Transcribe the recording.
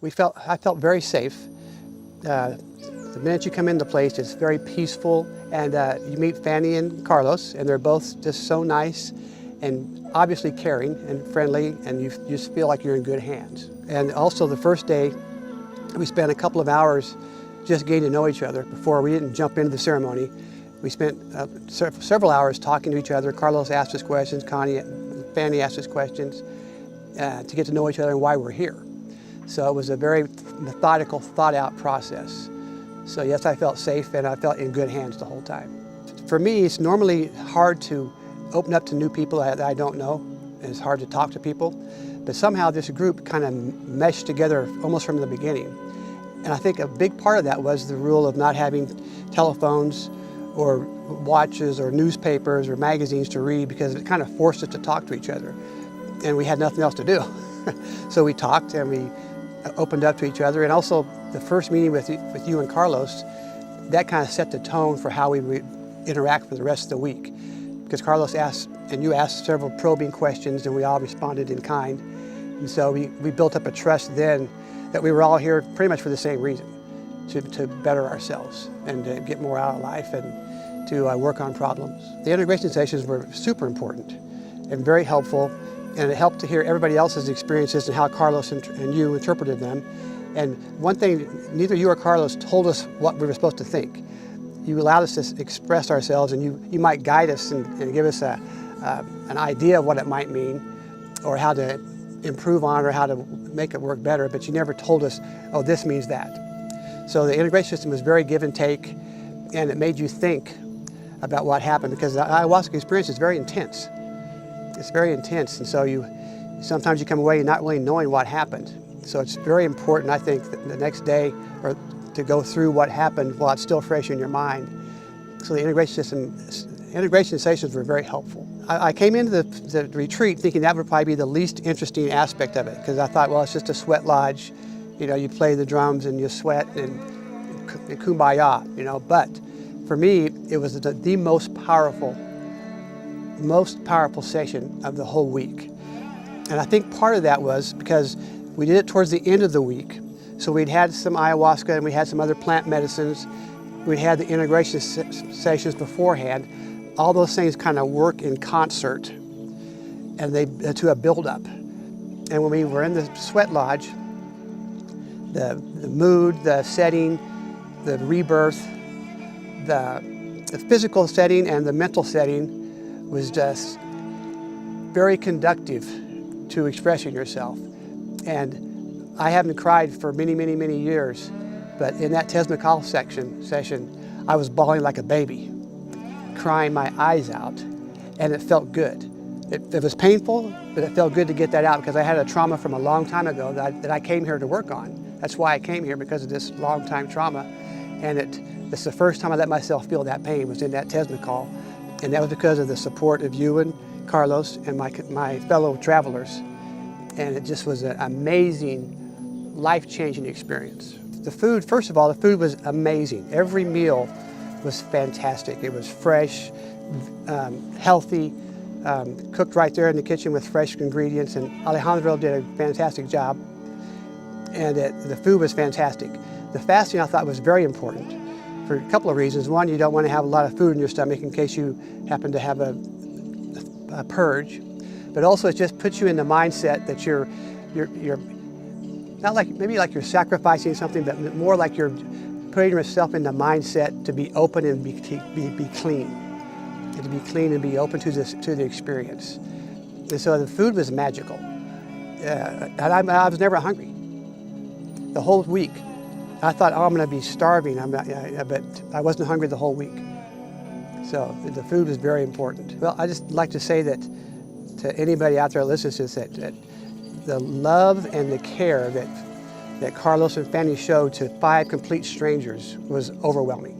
I felt very safe. The minute you come into the place, it's very peaceful, and you meet Fanny and Carlos, and they're both just so nice and obviously caring and friendly, and you just feel like you're in good hands. And also the first day, we spent a couple of hours just getting to know each other before we didn't jump into the ceremony. We spent several hours talking to each other. Carlos asked us questions, Fanny asked us questions to get to know each other and why we're here. So it was a very methodical, thought-out process. So yes, I felt safe and I felt in good hands the whole time. For me, it's normally hard to open up to new people that I don't know, and it's hard to talk to people. But somehow this group kind of meshed together almost from the beginning. And I think a big part of that was the rule of not having telephones or watches or newspapers or magazines to read, because it kind of forced us to talk to each other. And we had nothing else to do. So we talked and we opened up to each other. And also the first meeting with you and Carlos, that kind of set the tone for how we would interact for the rest of the week. Because Carlos asked, and you asked several probing questions, and we all responded in kind. And so we built up a trust then that we were all here pretty much for the same reason, to better ourselves and to get more out of life and to work on problems. The integration sessions were super important and very helpful, and it helped to hear everybody else's experiences and how Carlos and you interpreted them. And one thing, neither you or Carlos told us what we were supposed to think. You allowed us to express ourselves, and you might guide us and give us an idea of what it might mean, or how to improve on, or how to make it work better, but you never told us, oh, this means that. So the integration system was very give and take, and it made you think about what happened, because the ayahuasca experience is very intense. It's very intense, and so sometimes you come away not really knowing what happened. So it's very important, I think, that the next day, or to go through what happened while it's still fresh in your mind. So the integration sessions were very helpful. I came into the retreat thinking that would probably be the least interesting aspect of it, because I thought, well, it's just a sweat lodge. You know, you play the drums and you sweat and kumbaya, you know. But for me, it was the most powerful session of the whole week. And I think part of that was because we did it towards the end of the week. So we'd had some ayahuasca and we had some other plant medicines. We'd had the integration sessions beforehand. All those things kind of work in concert, and to a build-up. And when we were in the sweat lodge, the mood, the setting, the rebirth, the physical setting and the mental setting was just very conductive to expressing yourself. And I haven't cried for many, many, many years, but in that Teznakal session, I was bawling like a baby, crying my eyes out, and it felt good. It was painful, but it felt good to get that out, because I had a trauma from a long time ago that I came here to work on. That's why I came here, because of this long time trauma. And it's the first time I let myself feel that pain was in that Teznakal. And that was because of the support of you and Carlos and my fellow travelers. And it just was an amazing, life-changing experience. The food, first of all, the food was amazing. Every meal was fantastic. It was fresh, healthy, cooked right there in the kitchen with fresh ingredients, and Alejandro did a fantastic job. And the food was fantastic. The fasting, I thought, was very important for a couple of reasons. One, you don't want to have a lot of food in your stomach in case you happen to have a purge. But also it just puts you in the mindset that you're not like, maybe like you're sacrificing something, but more like you're putting yourself in the mindset to be open and be clean. And to be clean and be open to the experience. And so the food was magical. And I was never hungry the whole week. I thought, oh, I'm going to be starving, but I wasn't hungry the whole week. So the food was very important. Well, I just like to say that to anybody out there listening to this, that the love and the care that Carlos and Fanny showed to 5 complete strangers was overwhelming.